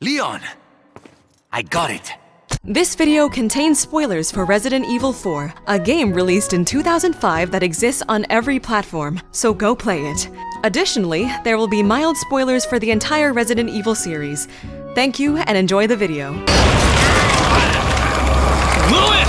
Leon! I got it! This video contains spoilers for Resident Evil 4, a game released in 2005 that exists on every platform, so go play it. Additionally, there will be mild spoilers for the entire Resident Evil series. Thank you and enjoy the video. Louis!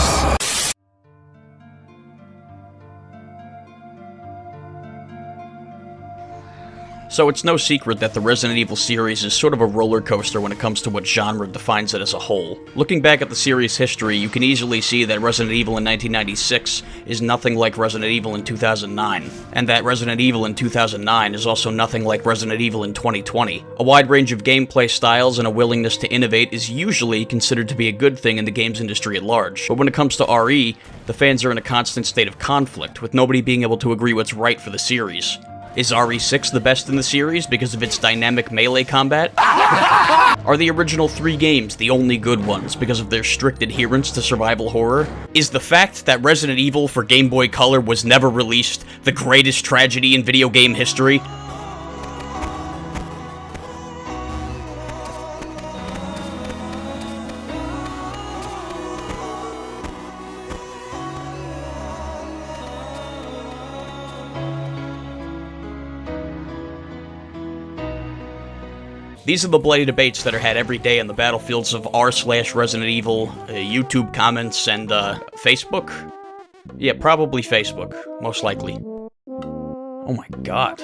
So it's no secret that the Resident Evil series is sort of a roller coaster when it comes to what genre defines it as a whole. Looking back at the series' history, you can easily see that Resident Evil in 1996 is nothing like Resident Evil in 2009, and that Resident Evil in 2009 is also nothing like Resident Evil in 2020. A wide range of gameplay styles and a willingness to innovate is usually considered to be a good thing in the games industry at large, but when it comes to RE, the fans are in a constant state of conflict, with nobody being able to agree what's right for the series. Is RE6 the best in the series because of its dynamic melee combat? Are the original 3 games the only good ones because of their strict adherence to survival horror? Is the fact that Resident Evil for Game Boy Color was never released the greatest tragedy in video game history? These are the bloody debates that are had every day on the battlefields of r/Resident Evil, YouTube comments, and Facebook? Yeah, probably Facebook, most likely. Oh my god.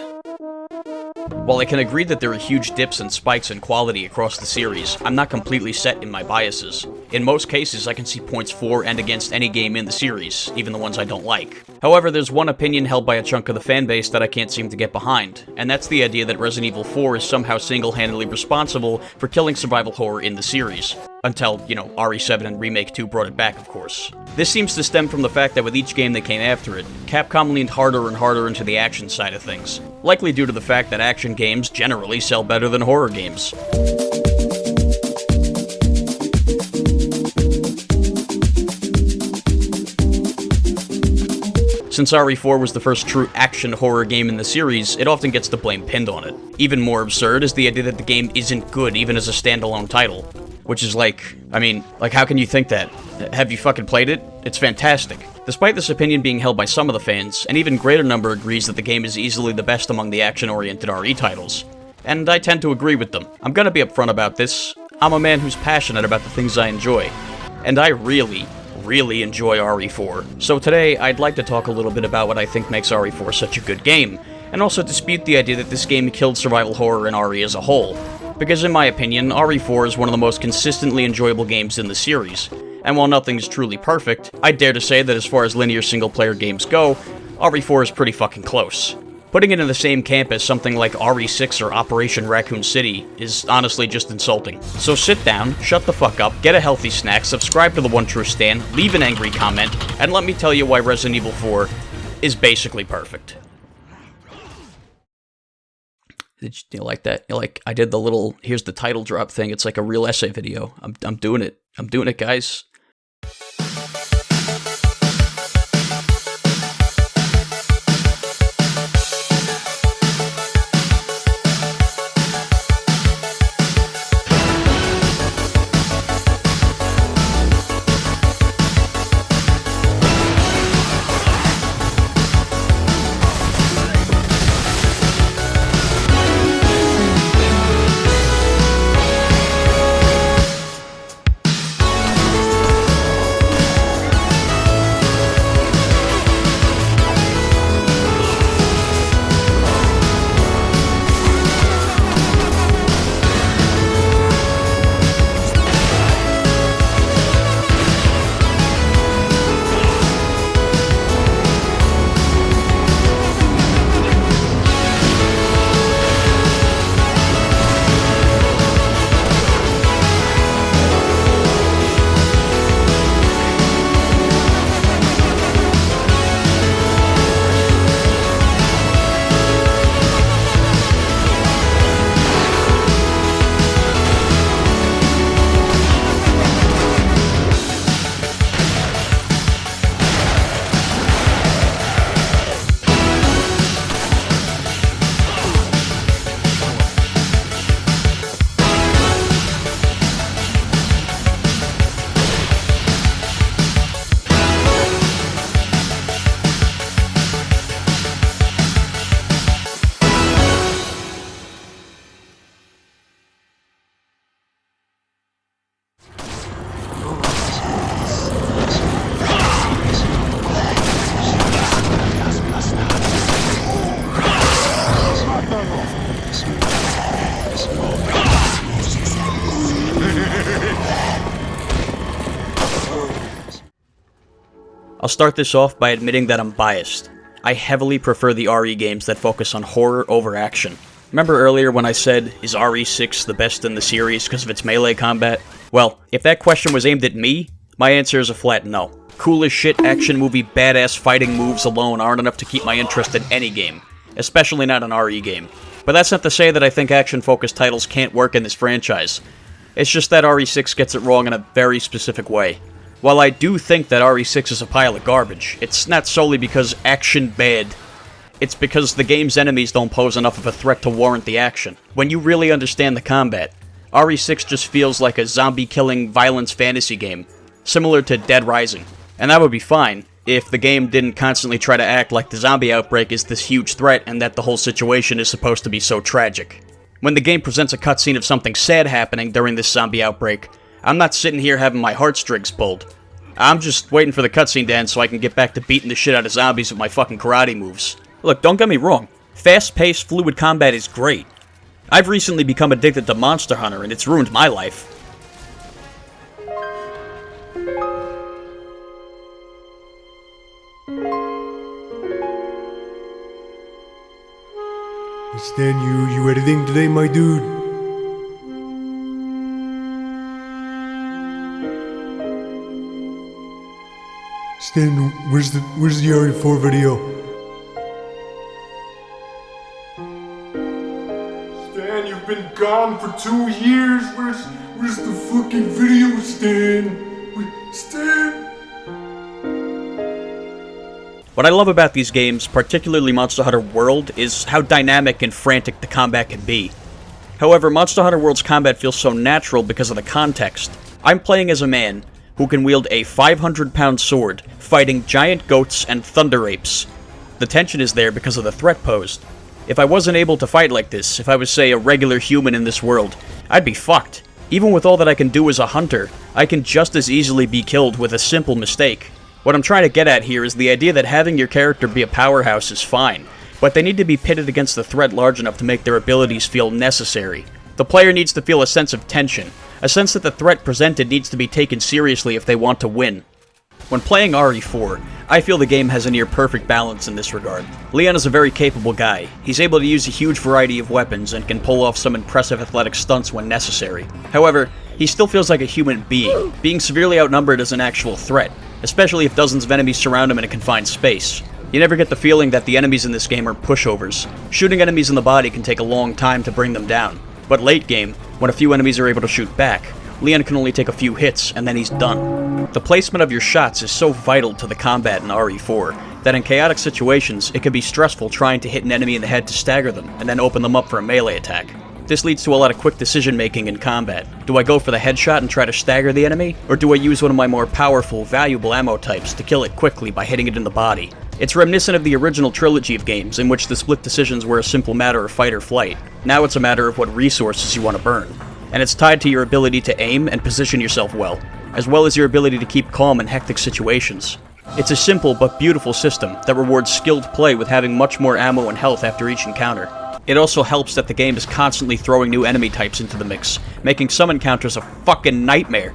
While I can agree that there are huge dips and spikes in quality across the series, I'm not completely set in my biases. In most cases, I can see points for and against any game in the series, even the ones I don't like. However, there's one opinion held by a chunk of the fanbase that I can't seem to get behind, and that's the idea that Resident Evil 4 is somehow single-handedly responsible for killing survival horror in the series. Until, you know, RE7 and Remake 2 brought it back, of course. This seems to stem from the fact that with each game that came after it, Capcom leaned harder and harder into the action side of things. Likely due to the fact that action games generally sell better than horror games. Since RE4 was the first true action horror game in the series, it often gets the blame pinned on it. Even more absurd is the idea that the game isn't good even as a standalone title. Which is like, I mean, like how can you think that? Have you fucking played it? It's fantastic. Despite this opinion being held by some of the fans, an even greater number agrees that the game is easily the best among the action-oriented RE titles. And I tend to agree with them. I'm gonna be upfront about this. I'm a man who's passionate about the things I enjoy. And I really enjoy RE4. So today, I'd like to talk a little bit about what I think makes RE4 such a good game, and also dispute the idea that this game killed survival horror in RE as a whole. Because in my opinion, RE4 is one of the most consistently enjoyable games in the series, and while nothing's truly perfect, I'd dare to say that as far as linear single-player games go, RE4 is pretty fucking close. Putting it in the same camp as something like RE6 or Operation Raccoon City is honestly just insulting. So sit down, shut the fuck up, get a healthy snack, subscribe to the One True Stan, leave an angry comment, and let me tell you why Resident Evil 4 is basically perfect. Did you like that? Like, I did the little, here's the title drop thing. It's like a real essay video. I'm doing it. I'm doing it, guys. I'll start this off by admitting that I'm biased. I heavily prefer the RE games that focus on horror over action. Remember earlier when I said, is RE6 the best in the series because of its melee combat? Well, if that question was aimed at me, my answer is a flat no. Cool as shit action movie badass fighting moves alone aren't enough to keep my interest in any game, especially not an RE game. But that's not to say that I think action-focused titles can't work in this franchise. It's just that RE6 gets it wrong in a very specific way. While I do think that RE6 is a pile of garbage, it's not solely because action bad. It's because the game's enemies don't pose enough of a threat to warrant the action. When you really understand the combat, RE6 just feels like a zombie-killing violence fantasy game, similar to Dead Rising. And that would be fine, if the game didn't constantly try to act like the zombie outbreak is this huge threat and that the whole situation is supposed to be so tragic. When the game presents a cutscene of something sad happening during this zombie outbreak, I'm not sitting here having my heartstrings pulled. I'm just waiting for the cutscene to end so I can get back to beating the shit out of zombies with my fucking karate moves. Look, don't get me wrong, fast-paced, fluid combat is great. I've recently become addicted to Monster Hunter and it's ruined my life. Stan, you editing today, my dude? Stan, where's the RE4 video? Stan, you've been gone for 2 years. Where's the fucking video, Stan? Stan? What I love about these games, particularly Monster Hunter World, is how dynamic and frantic the combat can be. However, Monster Hunter World's combat feels so natural because of the context. I'm playing as a man who can wield a 500-pound sword, fighting giant goats and thunder apes. The tension is there because of the threat posed. If I wasn't able to fight like this, if I was, say, a regular human in this world, I'd be fucked. Even with all that I can do as a hunter, I can just as easily be killed with a simple mistake. What I'm trying to get at here is the idea that having your character be a powerhouse is fine, but they need to be pitted against a threat large enough to make their abilities feel necessary. The player needs to feel a sense of tension, a sense that the threat presented needs to be taken seriously if they want to win. When playing RE4, I feel the game has a near perfect balance in this regard. Leon is a very capable guy. He's able to use a huge variety of weapons and can pull off some impressive athletic stunts when necessary. However, he still feels like a human being severely outnumbered as an actual threat, especially if dozens of enemies surround him in a confined space. You never get the feeling that the enemies in this game are pushovers. Shooting enemies in the body can take a long time to bring them down, but late game, when a few enemies are able to shoot back, Leon can only take a few hits and then he's done. The placement of your shots is so vital to the combat in RE4 that in chaotic situations, it can be stressful trying to hit an enemy in the head to stagger them and then open them up for a melee attack. This leads to a lot of quick decision making in combat. Do I go for the headshot and try to stagger the enemy, or do I use one of my more powerful, valuable ammo types to kill it quickly by hitting it in the body? It's reminiscent of the original trilogy of games in which the split decisions were a simple matter of fight or flight. Now it's a matter of what resources you want to burn. And it's tied to your ability to aim and position yourself well as your ability to keep calm in hectic situations. It's a simple but beautiful system that rewards skilled play with having much more ammo and health after each encounter. It also helps that the game is constantly throwing new enemy types into the mix, making some encounters a fucking nightmare.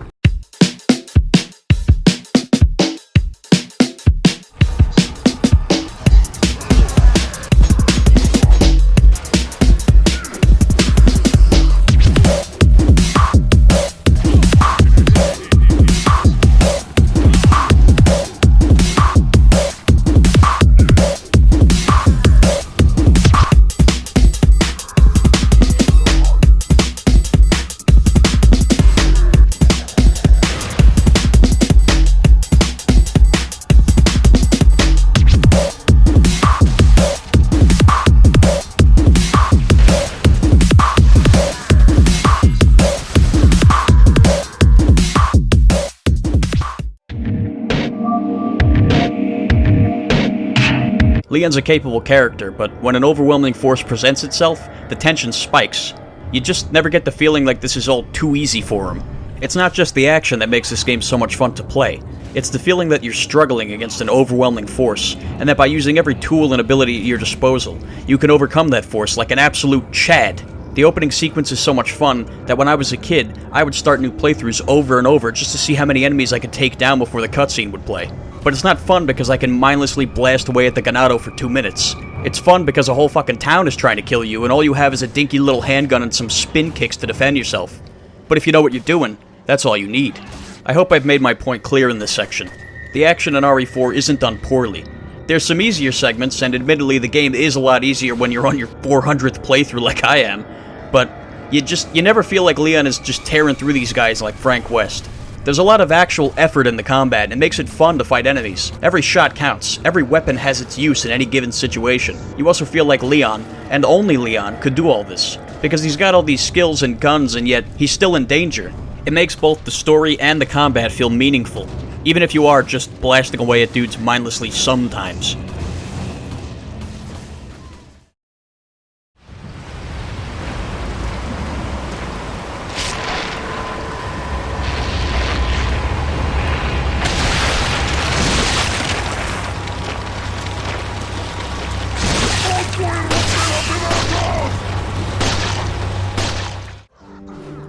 Leon's a capable character, but when an overwhelming force presents itself, the tension spikes. You just never get the feeling like this is all too easy for him. It's not just the action that makes this game so much fun to play. It's the feeling that you're struggling against an overwhelming force, and that by using every tool and ability at your disposal, you can overcome that force like an absolute Chad. The opening sequence is so much fun that when I was a kid, I would start new playthroughs over and over just to see how many enemies I could take down before the cutscene would play. But it's not fun because I can mindlessly blast away at the ganado for 2 minutes. It's fun because a whole fucking town is trying to kill you and all you have is a dinky little handgun and some spin kicks to defend yourself. But if you know what you're doing, that's all you need. I hope I've made my point clear in this section. The action in RE4 isn't done poorly. There's some easier segments, and admittedly the game is a lot easier when you're on your 400th playthrough like I am, but you never feel like Leon is just tearing through these guys like Frank West. There's a lot of actual effort in the combat, and it makes it fun to fight enemies. Every shot counts, every weapon has its use in any given situation. You also feel like Leon, and only Leon, could do all this, because he's got all these skills and guns, and yet he's still in danger. It makes both the story and the combat feel meaningful, even if you are just blasting away at dudes mindlessly sometimes.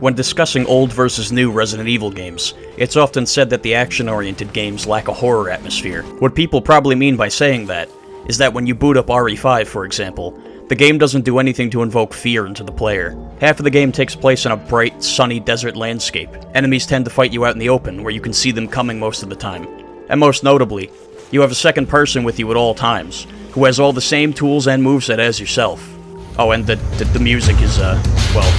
When discussing old versus new Resident Evil games, it's often said that the action-oriented games lack a horror atmosphere. What people probably mean by saying that is that when you boot up RE5, for example, the game doesn't do anything to invoke fear into the player. Half of the game takes place in a bright, sunny desert landscape. Enemies tend to fight you out in the open, where you can see them coming most of the time. And most notably, you have a second person with you at all times, who has all the same tools and moveset as yourself. Oh, and the music is, well...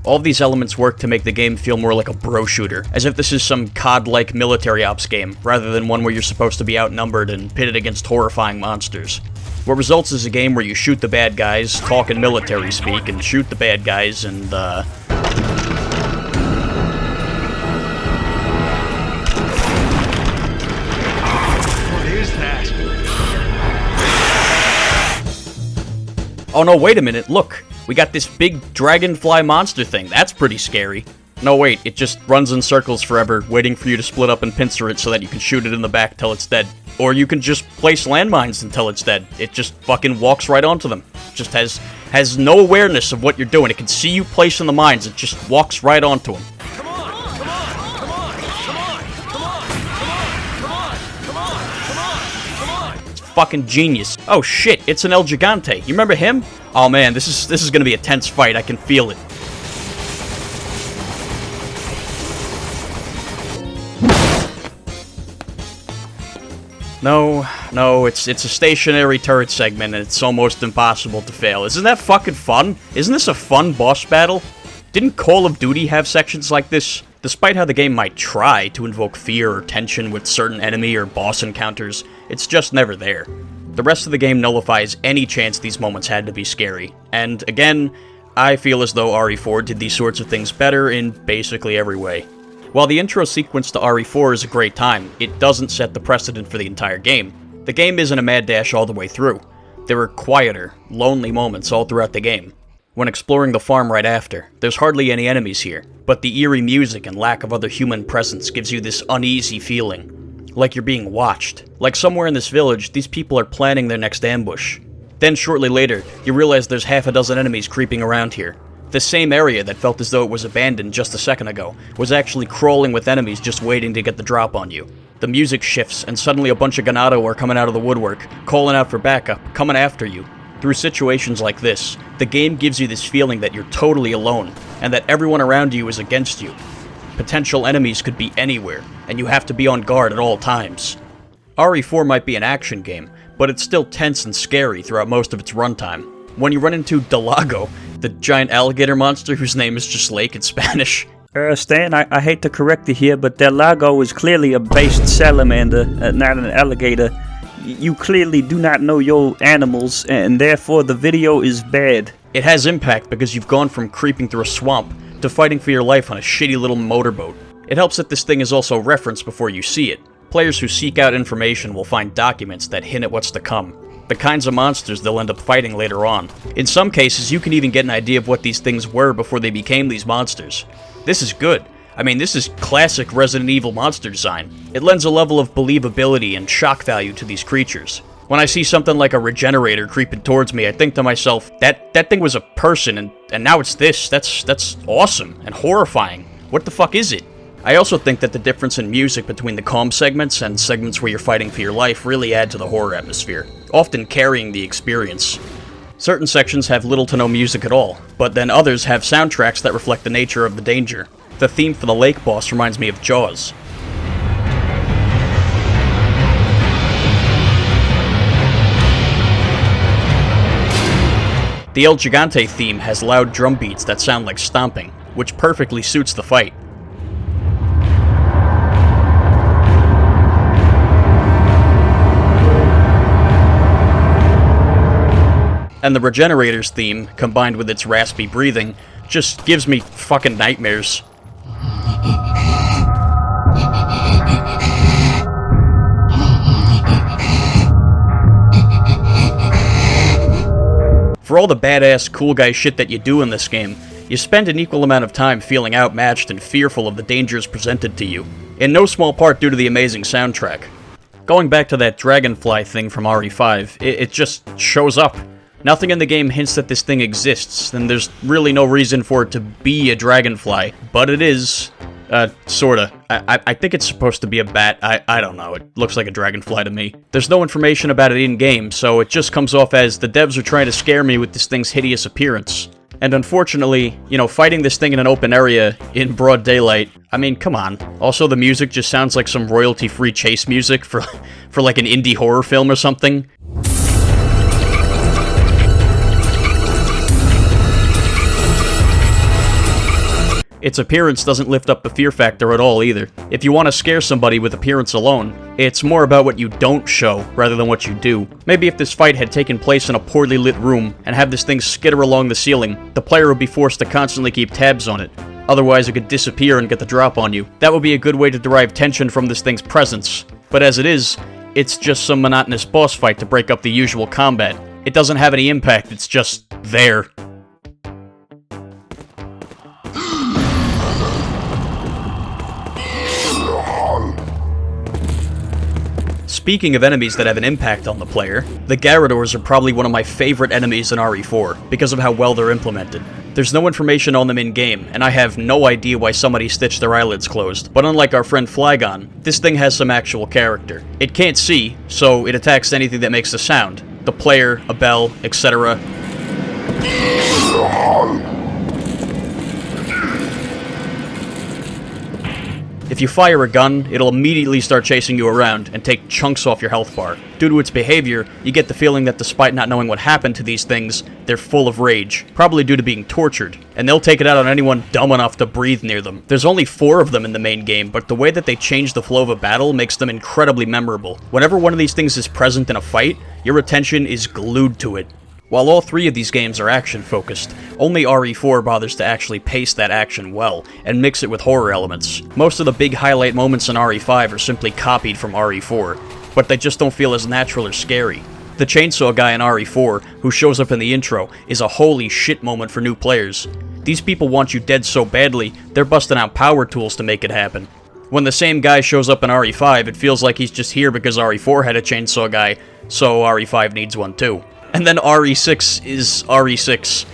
All of these elements work to make the game feel more like a bro shooter, as if this is some COD-like military ops game, rather than one where you're supposed to be outnumbered and pitted against horrifying monsters. What results is a game where you shoot the bad guys, talk in military speak, and shoot the bad guys, and What is that? Oh no, wait a minute, look! We got this big dragonfly monster thing. That's pretty scary. No, wait, it just runs in circles forever, waiting for you to split up and pincer it so that you can shoot it in the back till it's dead. Or you can just place landmines until it's dead. It just fucking walks right onto them. Just has no awareness of what you're doing. It can see you placing the mines. It just walks right onto them. Come on! Come on! Come on! Come on! Come on! Come on! Come on! Come on! Come on! It's fucking genius. Oh shit, it's an El Gigante. You remember him? Oh man, this is gonna be a tense fight. I can feel it. No, it's a stationary turret segment and it's almost impossible to fail. Isn't that fucking fun? Isn't this a fun boss battle? Didn't Call of Duty have sections like this? Despite how the game might try to invoke fear or tension with certain enemy or boss encounters, it's just never there. The rest of the game nullifies any chance these moments had to be scary. And again, I feel as though RE4 did these sorts of things better in basically every way. While the intro sequence to RE4 is a great time, it doesn't set the precedent for the entire game. The game isn't a mad dash all the way through. There are quieter, lonely moments all throughout the game. When exploring the farm right after, there's hardly any enemies here, but the eerie music and lack of other human presence gives you this uneasy feeling. Like you're being watched. Like somewhere in this village, these people are planning their next ambush. Then shortly later, you realize there's half a dozen enemies creeping around here. The same area that felt as though it was abandoned just a second ago was actually crawling with enemies just waiting to get the drop on you. The music shifts, and suddenly a bunch of ganado are coming out of the woodwork, calling out for backup, coming after you. Through situations like this, the game gives you this feeling that you're totally alone, and that everyone around you is against you. Potential enemies could be anywhere, and you have to be on guard at all times. RE4 might be an action game, but it's still tense and scary throughout most of its runtime. When you run into Delago, the giant alligator monster whose name is just Lake in Spanish. Stan, I hate to correct you here, but Delago is clearly a based salamander, not an alligator. You clearly do not know your animals, and therefore the video is bad. It has impact because you've gone from creeping through a swamp to fighting for your life on a shitty little motorboat. It helps that this thing is also referenced before you see it. Players who seek out information will find documents that hint at what's to come. the kinds of monsters they'll end up fighting later on. In some cases, you can even get an idea of what these things were before they became these monsters. This is good. I mean, this is classic Resident Evil monster design. It lends a level of believability and shock value to these creatures. When I see something like a regenerator creeping towards me, I think to myself, that thing was a person, and now it's this. That's awesome and horrifying. What the fuck is it? I also think that the difference in music between the calm segments and segments where you're fighting for your life really add to the horror atmosphere, often carrying the experience. Certain sections have little to no music at all, but then others have soundtracks that reflect the nature of the danger. The theme for the lake boss reminds me of Jaws. The El Gigante theme has loud drum beats that sound like stomping, which perfectly suits the fight. And the Regenerator's theme, combined with its raspy breathing, just gives me fucking nightmares. For all the badass, cool guy shit that you do in this game, you spend an equal amount of time feeling outmatched and fearful of the dangers presented to you, in no small part due to the amazing soundtrack. Going back to that dragonfly thing from RE5, it just shows up. Nothing in the game hints that this thing exists, and there's really no reason for it to be a dragonfly, but it is. Sorta. I think it's supposed to be a bat. I don't know. It looks like a dragonfly to me. There's no information about it in-game, so it just comes off as the devs are trying to scare me with this thing's hideous appearance. And unfortunately, you know, fighting this thing in an open area in broad daylight, I mean, come on. Also, the music just sounds like some royalty-free chase music for like an indie horror film or something. Its appearance doesn't lift up the fear factor at all either. If you want to scare somebody with appearance alone, it's more about what you don't show rather than what you do. Maybe if this fight had taken place in a poorly lit room and have this thing skitter along the ceiling, the player would be forced to constantly keep tabs on it. Otherwise it could disappear and get the drop on you. That would be a good way to derive tension from this thing's presence. But as it is, it's just some monotonous boss fight to break up the usual combat. It doesn't have any impact, it's just there. Speaking of enemies that have an impact on the player, the Garradors are probably one of my favorite enemies in RE4, because of how well they're implemented. There's no information on them in-game, and I have no idea why somebody stitched their eyelids closed, but unlike our friend Flygon, this thing has some actual character. It can't see, so it attacks anything that makes a sound. The player, a bell, etc. If you fire a gun, it'll immediately start chasing you around and take chunks off your health bar. Due to its behavior, you get the feeling that despite not knowing what happened to these things, they're full of rage, probably due to being tortured, and they'll take it out on anyone dumb enough to breathe near them. There's only 4 of them in the main game, but the way that they change the flow of a battle makes them incredibly memorable. Whenever one of these things is present in a fight, your attention is glued to it. While all 3 of these games are action-focused, only RE4 bothers to actually pace that action well, and mix it with horror elements. Most of the big highlight moments in RE5 are simply copied from RE4, but they just don't feel as natural or scary. The chainsaw guy in RE4, who shows up in the intro, is a holy shit moment for new players. These people want you dead so badly, they're busting out power tools to make it happen. When the same guy shows up in RE5, it feels like he's just here because RE4 had a chainsaw guy, so RE5 needs one too. And then RE6 is RE6.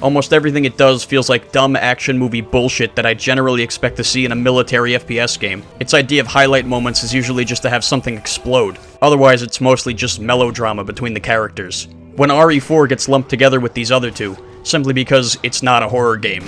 Almost everything it does feels like dumb action movie bullshit that I generally expect to see in a military FPS game. Its idea of highlight moments is usually just to have something explode. Otherwise, it's mostly just melodrama between the characters. When RE4 gets lumped together with these other two, simply because it's not a horror game,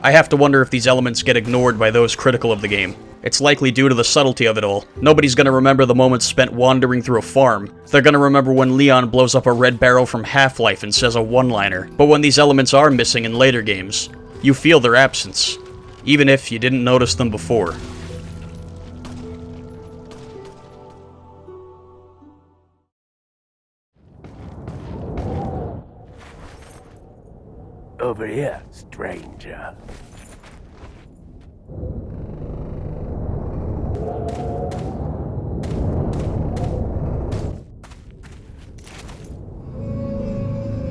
I have to wonder if these elements get ignored by those critical of the game. It's likely due to the subtlety of it all. Nobody's gonna remember the moments spent wandering through a farm. They're gonna remember when Leon blows up a red barrel from Half-Life and says a one-liner. But when these elements are missing in later games, you feel their absence, even if you didn't notice them before. Over here, stranger.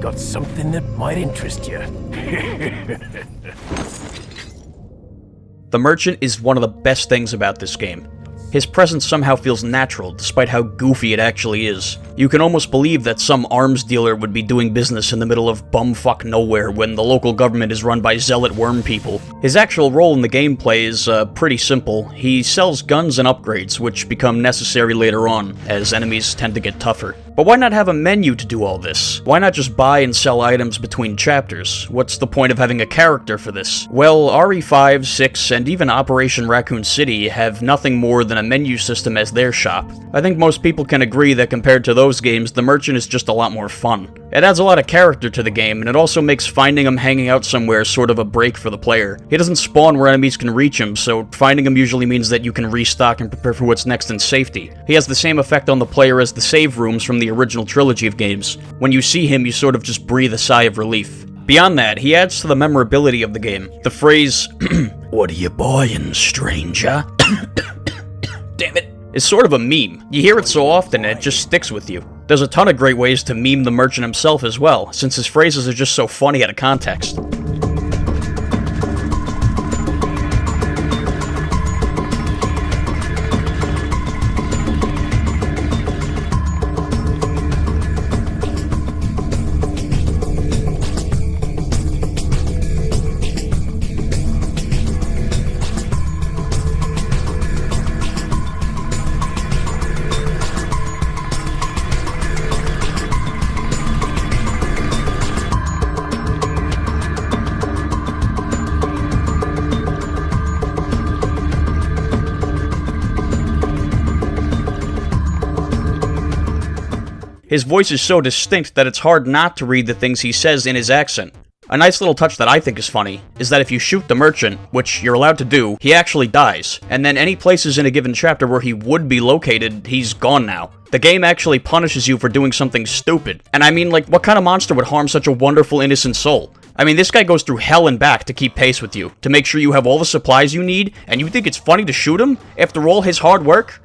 got something that might interest you. The merchant is one of the best things about this game. His presence somehow feels natural, despite how goofy it actually is. You can almost believe that some arms dealer would be doing business in the middle of bumfuck nowhere when the local government is run by zealot worm people. His actual role in the gameplay is pretty simple. He sells guns and upgrades, which become necessary later on, as enemies tend to get tougher. But why not have a menu to do all this? Why not just buy and sell items between chapters? What's the point of having a character for this? Well, RE5, 6, and even Operation Raccoon City have nothing more than a menu system as their shop. I think most people can agree that compared to those games, the merchant is just a lot more fun. It adds a lot of character to the game, and it also makes finding him hanging out somewhere sort of a break for the player. He doesn't spawn where enemies can reach him, so finding him usually means that you can restock and prepare for what's next in safety. He has the same effect on the player as the save rooms from the original trilogy of games. When you see him, you sort of just breathe a sigh of relief. Beyond that, he adds to the memorability of the game. The phrase, "What are you buying, stranger?" Damn it. Is sort of a meme. You hear it so often and it just sticks with you. There's a ton of great ways to meme the merchant himself as well, since his phrases are just so funny out of context. His voice is so distinct that it's hard not to read the things he says in his accent. A nice little touch that I think is funny is that if you shoot the merchant, which you're allowed to do, he actually dies, and then any places in a given chapter where he would be located, he's gone now. The game actually punishes you for doing something stupid. And I mean, like, what kind of monster would harm such a wonderful, innocent soul? I mean, this guy goes through hell and back to keep pace with you, to make sure you have all the supplies you need, and you think it's funny to shoot him after all his hard work?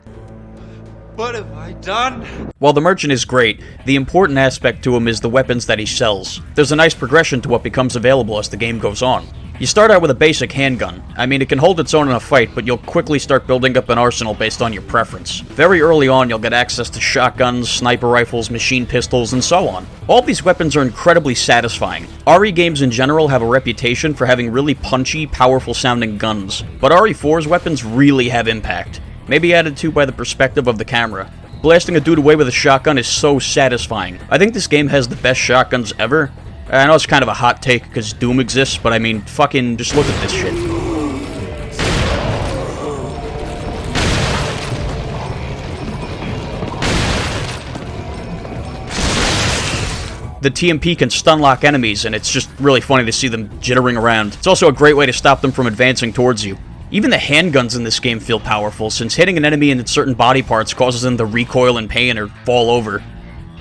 What have I done? While the merchant is great, the important aspect to him is the weapons that he sells. There's a nice progression to what becomes available as the game goes on. You start out with a basic handgun. I mean, it can hold its own in a fight, but you'll quickly start building up an arsenal based on your preference. Very early on, you'll get access to shotguns, sniper rifles, machine pistols, and so on. All these weapons are incredibly satisfying. RE games in general have a reputation for having really punchy, powerful sounding guns, but RE4's weapons really have impact. Maybe added to by the perspective of the camera. Blasting a dude away with a shotgun is so satisfying. I think this game has the best shotguns ever. I know it's kind of a hot take because Doom exists, but I mean, fucking just look at this shit. The TMP can stun lock enemies, and it's just really funny to see them jittering around. It's also a great way to stop them from advancing towards you. Even the handguns in this game feel powerful, since hitting an enemy in certain body parts causes them to recoil in pain or fall over.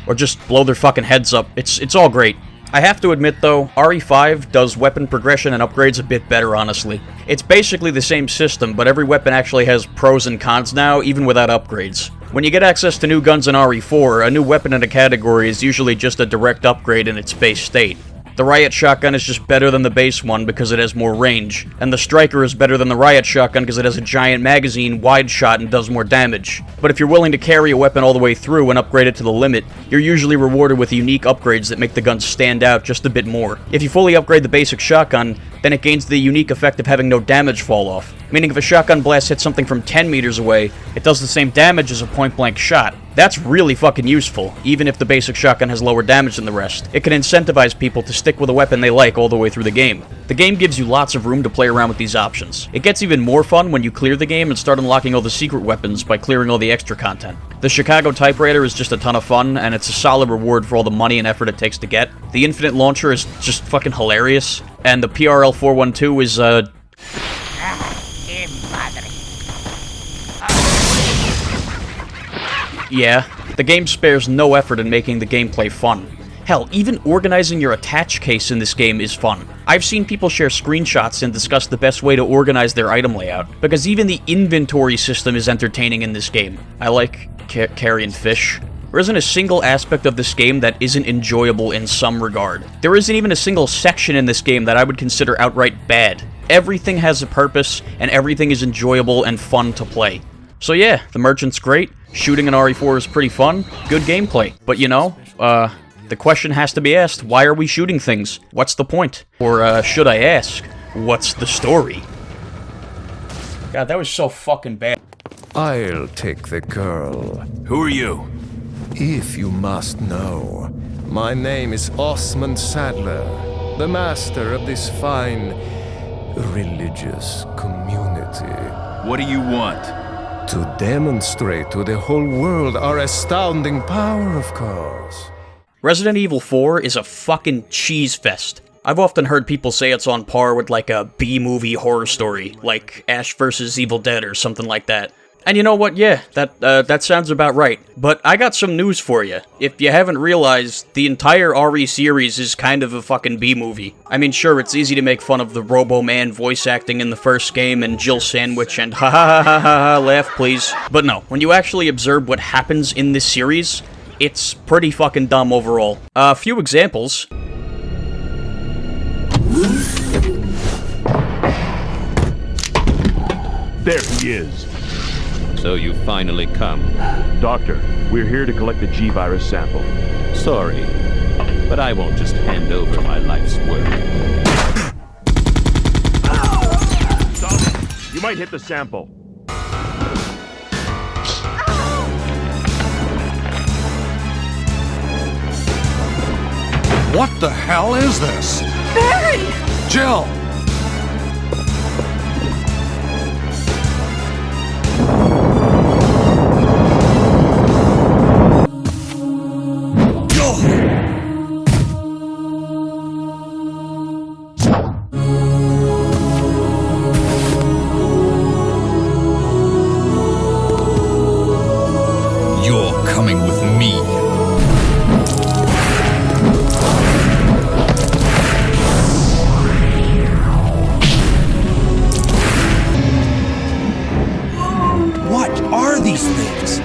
Or just blow their fucking heads up. It's all great. I have to admit though, RE5 does weapon progression and upgrades a bit better, honestly. It's basically the same system, but every weapon actually has pros and cons now, even without upgrades. When you get access to new guns in RE4, a new weapon in a category is usually just a direct upgrade in its base state. The Riot Shotgun is just better than the base one because it has more range, and the Striker is better than the Riot Shotgun because it has a giant magazine, wide shot, and does more damage. But if you're willing to carry a weapon all the way through and upgrade it to the limit, you're usually rewarded with unique upgrades that make the gun stand out just a bit more. If you fully upgrade the basic shotgun, then it gains the unique effect of having no damage fall off, meaning if a shotgun blast hits something from 10 meters away, it does the same damage as a point-blank shot. That's really fucking useful, even if the basic shotgun has lower damage than the rest. It can incentivize people to stick with a weapon they like all the way through the game. The game gives you lots of room to play around with these options. It gets even more fun when you clear the game and start unlocking all the secret weapons by clearing all the extra content. The Chicago typewriter is just a ton of fun, and it's a solid reward for all the money and effort it takes to get. The Infinite Launcher is just fucking hilarious, and the PRL 412 is, yeah, the game spares no effort in making the gameplay fun. Hell, even organizing your attach case in this game is fun. I've seen people share screenshots and discuss the best way to organize their item layout, because even the inventory system is entertaining in this game. I like carrying fish. There isn't a single aspect of this game that isn't enjoyable in some regard. There isn't even a single section in this game that I would consider outright bad. Everything has a purpose, and everything is enjoyable and fun to play. So yeah, the merchant's great, shooting in RE4 is pretty fun, good gameplay. But you know, the question has to be asked, why are we shooting things? What's the point? Or, should I ask, what's the story? God, that was so fucking bad. I'll take the girl. Who are you? If you must know, my name is Osmond Sadler, the master of this fine religious community. What do you want? To demonstrate to the whole world our astounding power, of course. Resident Evil 4 is a fucking cheese fest. I've often heard people say it's on par with like a B-movie horror story, like Ash vs. Evil Dead or something like that. And you know what, yeah, that sounds about right. But I got some news for you. If you haven't realized, the entire RE series is kind of a fucking B-movie. I mean, sure, it's easy to make fun of the Robo-Man voice acting in the first game and Jill Sandwich and ha ha ha ha ha ha, laugh please. But no, when you actually observe what happens in this series, it's pretty fucking dumb overall. A few examples. There he is. So you finally come. Doctor, we're here to collect the G-Virus sample. Sorry, but I won't just hand over my life's work. Stop! You might hit the sample. What the hell is this? Barry! Jill! You're coming with me. What are these things?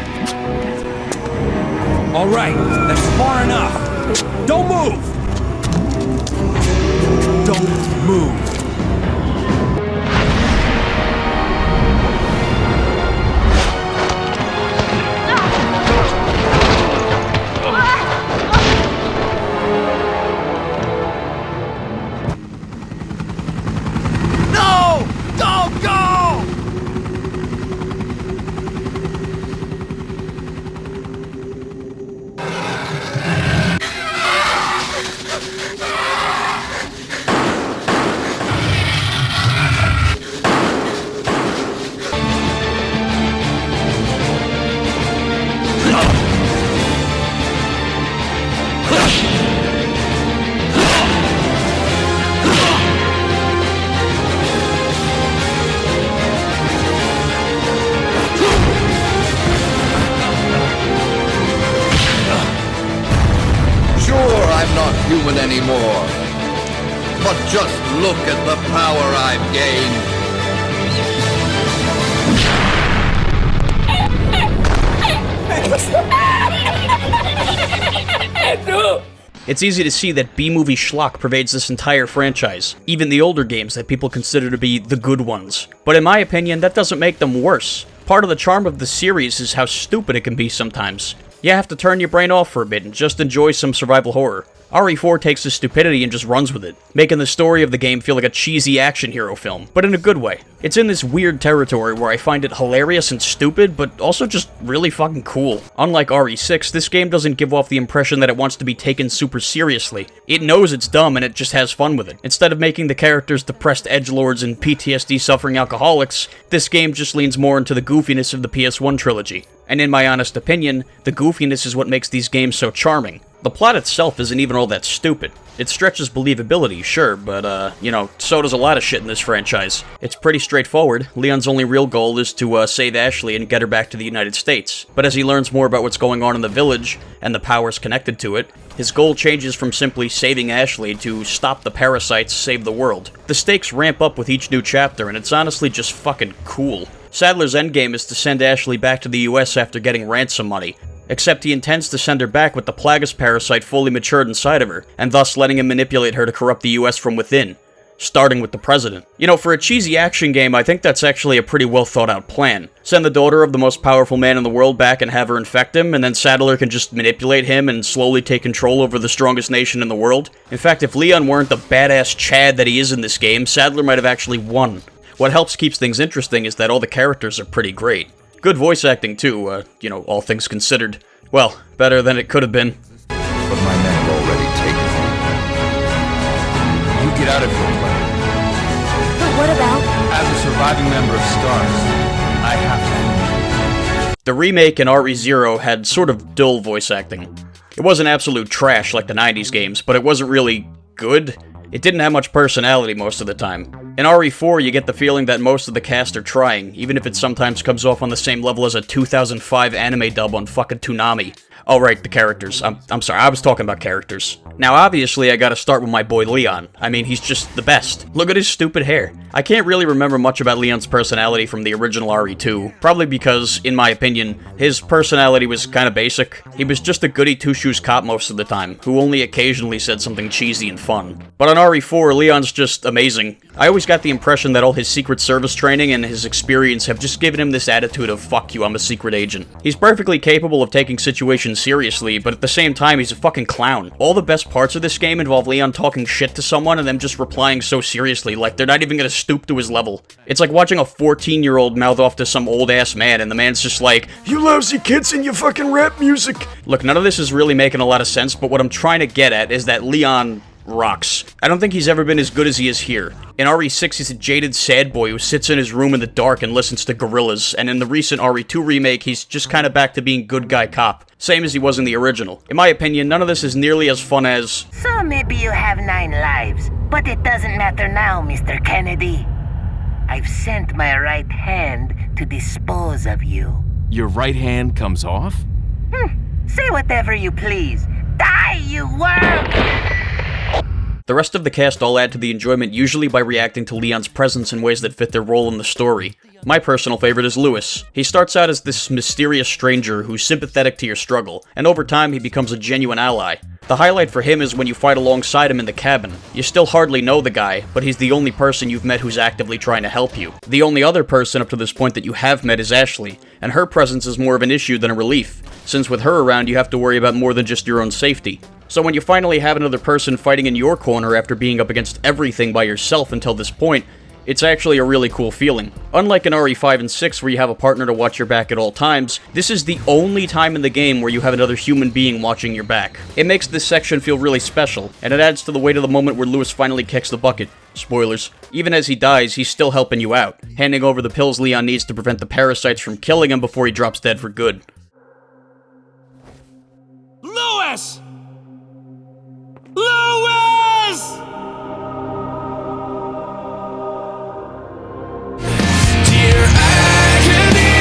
All right, that's far enough. Don't move! Don't move. No! Don't go! I'm not human anymore. But just look at the power I've gained. It's easy to see that B-movie schlock pervades this entire franchise, even the older games that people consider to be the good ones. But in my opinion, that doesn't make them worse. Part of the charm of the series is how stupid it can be sometimes. You have to turn your brain off for a bit and just enjoy some survival horror. RE4 takes this stupidity and just runs with it, making the story of the game feel like a cheesy action hero film, but in a good way. It's in this weird territory where I find it hilarious and stupid, but also just really fucking cool. Unlike RE6, this game doesn't give off the impression that it wants to be taken super seriously. It knows it's dumb and it just has fun with it. Instead of making the characters depressed edgelords and PTSD-suffering alcoholics, this game just leans more into the goofiness of the PS1 trilogy. And in my honest opinion, the goofiness is what makes these games so charming. The plot itself isn't even all that stupid. It stretches believability, sure, but, you know, so does a lot of shit in this franchise. It's pretty straightforward. Leon's only real goal is to, save Ashley and get her back to the United States. But as he learns more about what's going on in the village, and the powers connected to it, his goal changes from simply saving Ashley to stop the parasites, save the world. The stakes ramp up with each new chapter, and it's honestly just fucking cool. Sadler's endgame is to send Ashley back to the US after getting ransom money. except he intends to send her back with the Plagueis parasite fully matured inside of her, and thus letting him manipulate her to corrupt the US from within, starting with the president. You know, for a cheesy action game, I think that's actually a pretty well thought out plan. Send the daughter of the most powerful man in the world back and have her infect him, and then Sadler can just manipulate him and slowly take control over the strongest nation in the world. In fact, if Leon weren't the badass Chad that he is in this game, Sadler might have actually won. What helps keeps things interesting is that all the characters are pretty great. Good voice acting too, you know, all things considered. Well, better than it could have been. But my men have already taken it. You get out of here, buddy. But what about? As a surviving member of STARS, I have to. The remake in RE0 had sort of dull voice acting. It wasn't absolute trash like the 90s games, but it wasn't really good. It didn't have much personality most of the time. In RE4, you get the feeling that most of the cast are trying, even if it sometimes comes off on the same level as a 2005 anime dub on fucking Toonami. Oh right, the characters. I'm sorry, I was talking about characters. Now obviously I gotta start with my boy Leon. I mean, he's just the best. Look at his stupid hair. I can't really remember much about Leon's personality from the original RE2, probably because, in my opinion, his personality was kinda basic. He was just a goody two-shoes cop most of the time, who only occasionally said something cheesy and fun. But on RE4, Leon's just amazing. I always got the impression that all his Secret Service training and his experience have just given him this attitude of, fuck you, I'm a secret agent. He's perfectly capable of taking situations seriously, but at the same time, he's a fucking clown. All the best parts of this game involve Leon talking shit to someone and them just replying so seriously, like they're not even gonna stoop to his level. It's like watching a 14-year-old mouth off to some old-ass man, and the man's just like, "You lousy kids and your fucking rap music." Look, none of this is really making a lot of sense, but what I'm trying to get at is that Leon rocks. I don't think he's ever been as good as he is here. In RE6, he's a jaded sad boy who sits in his room in the dark and listens to Gorillaz, and in the recent RE2 remake, he's just kinda back to being good guy cop, same as he was in the original. In my opinion, none of this is nearly as fun as... So maybe you have 9 lives, but it doesn't matter now, Mr. Kennedy. I've sent my right hand to dispose of you. Your right hand comes off? Say whatever you please. Die, you worm! The rest of the cast all add to the enjoyment usually by reacting to Leon's presence in ways that fit their role in the story. My personal favorite is Lewis. He starts out as this mysterious stranger who's sympathetic to your struggle, and over time he becomes a genuine ally. The highlight for him is when you fight alongside him in the cabin. You still hardly know the guy, but he's the only person you've met who's actively trying to help you. The only other person up to this point that you have met is Ashley, and her presence is more of an issue than a relief, since with her around you have to worry about more than just your own safety. So when you finally have another person fighting in your corner after being up against everything by yourself until this point, it's actually a really cool feeling. Unlike in RE5 and 6 where you have a partner to watch your back at all times, this is the only time in the game where you have another human being watching your back. It makes this section feel really special, and it adds to the weight of the moment where Lewis finally kicks the bucket. Spoilers. Even as he dies, he's still helping you out, handing over the pills Leon needs to prevent the parasites from killing him before he drops dead for good. Lewis! Lewis! Dear agony,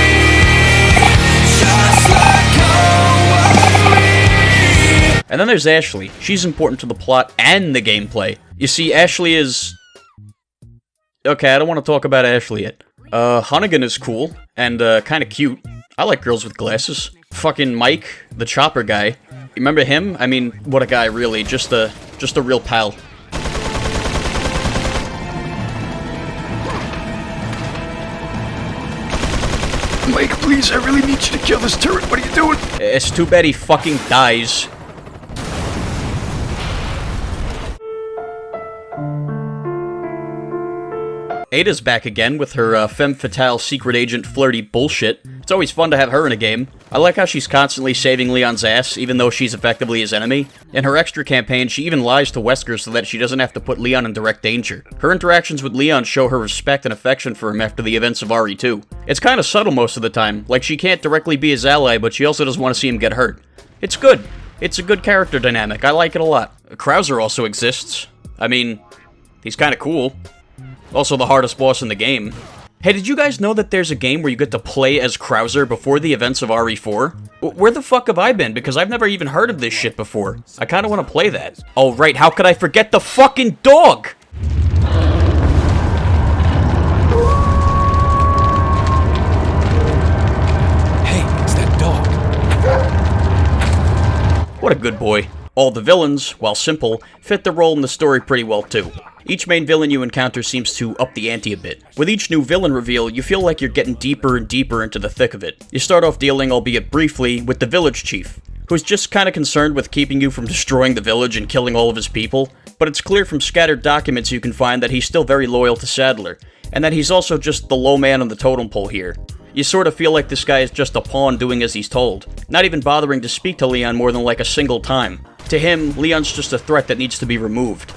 just let go of me. And then there's Ashley. She's important to the plot and the gameplay. You see, Ashley is... Okay, I don't want to talk about Ashley yet. Hunnigan is cool, and kinda cute. I like girls with glasses. Fucking Mike, the chopper guy. Remember him? I mean, what a guy, really. Just a real pal. Mike, please, I really need you to kill this turret. What are you doing? It's too bad he fucking dies. Ada's back again with her femme fatale secret agent flirty bullshit. It's always fun to have her in a game. I like how she's constantly saving Leon's ass, even though she's effectively his enemy. In her extra campaign, she even lies to Wesker so that she doesn't have to put Leon in direct danger. Her interactions with Leon show her respect and affection for him after the events of RE2. It's kinda subtle most of the time, like she can't directly be his ally, but she also doesn't want to see him get hurt. It's good. It's a good character dynamic, I like it a lot. Krauser also exists. I mean, he's kinda cool. Also the hardest boss in the game. Hey, did you guys know that there's a game where you get to play as Krauser before the events of RE4? Where the fuck have I been? Because I've never even heard of this shit before. I kinda wanna play that. Oh right, how could I forget the fucking dog? Hey, it's that dog. What a good boy. All the villains, while simple, fit the role in the story pretty well too. Each main villain you encounter seems to up the ante a bit. With each new villain reveal, you feel like you're getting deeper and deeper into the thick of it. You start off dealing, albeit briefly, with the village chief, who's just kinda concerned with keeping you from destroying the village and killing all of his people, but it's clear from scattered documents you can find that he's still very loyal to Saddler, and that he's also just the low man on the totem pole here. You sort of feel like this guy is just a pawn doing as he's told, not even bothering to speak to Leon more than like a single time. To him, Leon's just a threat that needs to be removed.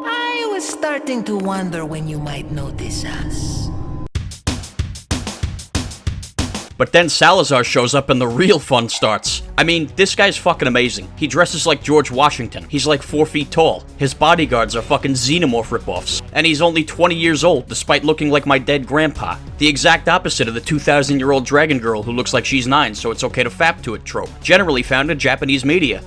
I was starting to wonder when you might notice us. But then Salazar shows up and the real fun starts. I mean, this guy's fucking amazing. He dresses like George Washington. He's like 4 feet tall. His bodyguards are fucking xenomorph ripoffs. And he's only 20 years old, despite looking like my dead grandpa. The exact opposite of the 2,000-year-old dragon girl who looks like she's 9, so it's okay to fap to it trope. Generally found in Japanese media.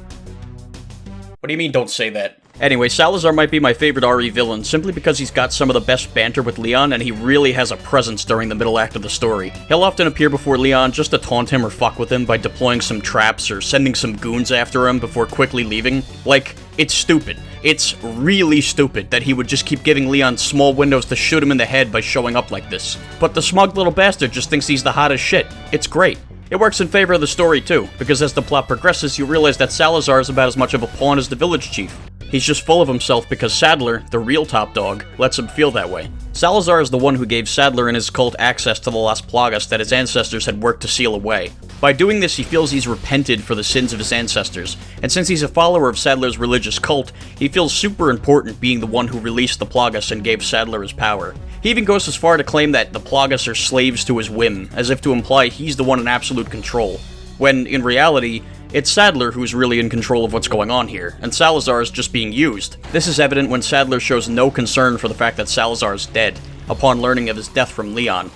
What do you mean, don't say that? Anyway, Salazar might be my favorite RE villain simply because he's got some of the best banter with Leon and he really has a presence during the middle act of the story. He'll often appear before Leon just to taunt him or fuck with him by deploying some traps or sending some goons after him before quickly leaving. Like, it's stupid. It's really stupid that he would just keep giving Leon small windows to shoot him in the head by showing up like this. But the smug little bastard just thinks he's the hottest shit. It's great. It works in favor of the story too, because as the plot progresses you realize that Salazar is about as much of a pawn as the village chief. He's just full of himself because Saddler, the real top dog, lets him feel that way. Salazar is the one who gave Saddler and his cult access to the Las Plagas that his ancestors had worked to seal away. By doing this, he feels he's repented for the sins of his ancestors, and since he's a follower of Saddler's religious cult, he feels super important being the one who released the Plagas and gave Saddler his power. He even goes as far to claim that the Plagas are slaves to his whim, as if to imply he's the one in absolute control, when, in reality, it's Saddler who's really in control of what's going on here, and Salazar is just being used. This is evident when Saddler shows no concern for the fact that Salazar is dead, upon learning of his death from Leon.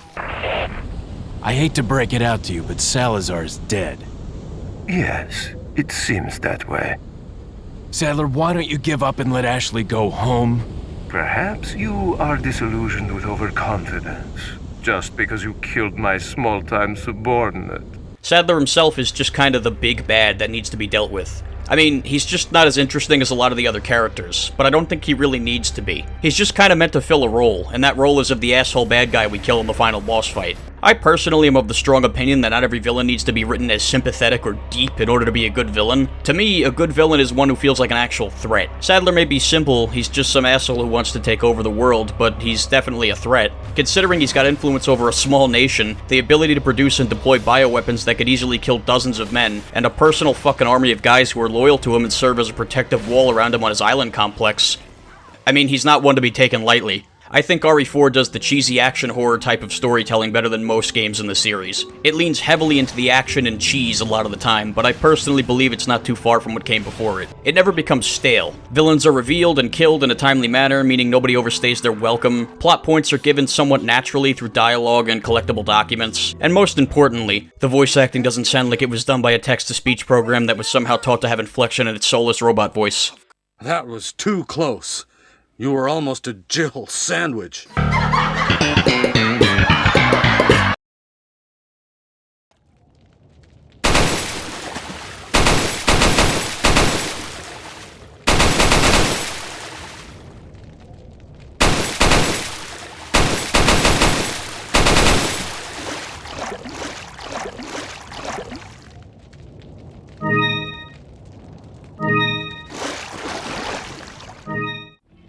I hate to break it out to you, but Salazar's dead. Yes, it seems that way. Saddler, why don't you give up and let Ashley go home? Perhaps you are disillusioned with overconfidence, just because you killed my small-time subordinate. Saddler himself is just kind of the big bad that needs to be dealt with. I mean, he's just not as interesting as a lot of the other characters, but I don't think he really needs to be. He's just kind of meant to fill a role, and that role is of the asshole bad guy we kill in the final boss fight. I personally am of the strong opinion that not every villain needs to be written as sympathetic or deep in order to be a good villain. To me, a good villain is one who feels like an actual threat. Saddler may be simple, he's just some asshole who wants to take over the world, but he's definitely a threat. Considering he's got influence over a small nation, the ability to produce and deploy bioweapons that could easily kill dozens of men, and a personal fucking army of guys who are loyal to him and serve as a protective wall around him on his island complex. I mean, he's not one to be taken lightly. I think RE4 does the cheesy action horror type of storytelling better than most games in the series. It leans heavily into the action and cheese a lot of the time, but I personally believe it's not too far from what came before it. It never becomes stale. Villains are revealed and killed in a timely manner, meaning nobody overstays their welcome. Plot points are given somewhat naturally through dialogue and collectible documents. And most importantly, the voice acting doesn't sound like it was done by a text-to-speech program that was somehow taught to have inflection in its soulless robot voice. That was too close. You were almost a Jill sandwich.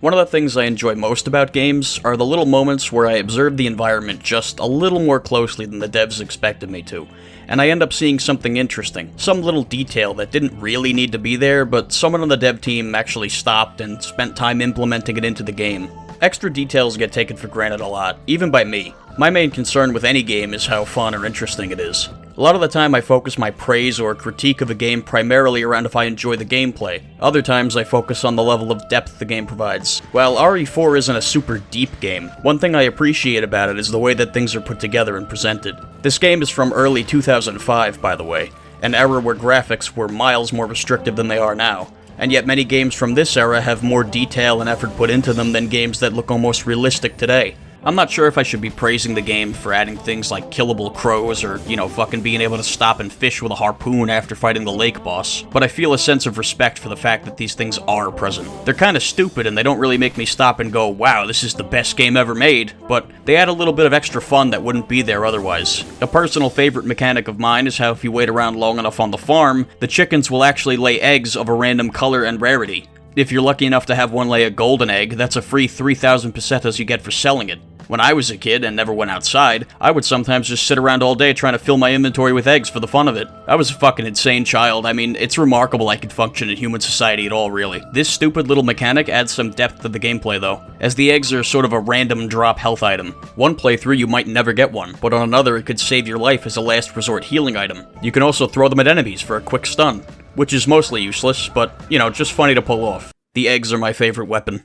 One of the things I enjoy most about games are the little moments where I observe the environment just a little more closely than the devs expected me to, and I end up seeing something interesting, some little detail that didn't really need to be there, but someone on the dev team actually stopped and spent time implementing it into the game. Extra details get taken for granted a lot, even by me. My main concern with any game is how fun or interesting it is. A lot of the time I focus my praise or critique of a game primarily around if I enjoy the gameplay. Other times I focus on the level of depth the game provides. While RE4 isn't a super deep game, one thing I appreciate about it is the way that things are put together and presented. This game is from early 2005, by the way, an era where graphics were miles more restrictive than they are now. And yet many games from this era have more detail and effort put into them than games that look almost realistic today. I'm not sure if I should be praising the game for adding things like killable crows or, fucking being able to stop and fish with a harpoon after fighting the lake boss, but I feel a sense of respect for the fact that these things are present. They're kinda stupid and they don't really make me stop and go, wow, this is the best game ever made, but they add a little bit of extra fun that wouldn't be there otherwise. A personal favorite mechanic of mine is how if you wait around long enough on the farm, the chickens will actually lay eggs of a random color and rarity. If you're lucky enough to have one lay a golden egg, that's a free 3,000 pesetas you get for selling it. When I was a kid and never went outside, I would sometimes just sit around all day trying to fill my inventory with eggs for the fun of it. I was a fucking insane child. I mean, it's remarkable I could function in human society at all, really. This stupid little mechanic adds some depth to the gameplay, though, as the eggs are sort of a random drop health item. One playthrough you might never get one, but on another it could save your life as a last resort healing item. You can also throw them at enemies for a quick stun, which is mostly useless, but, just funny to pull off. The eggs are my favorite weapon.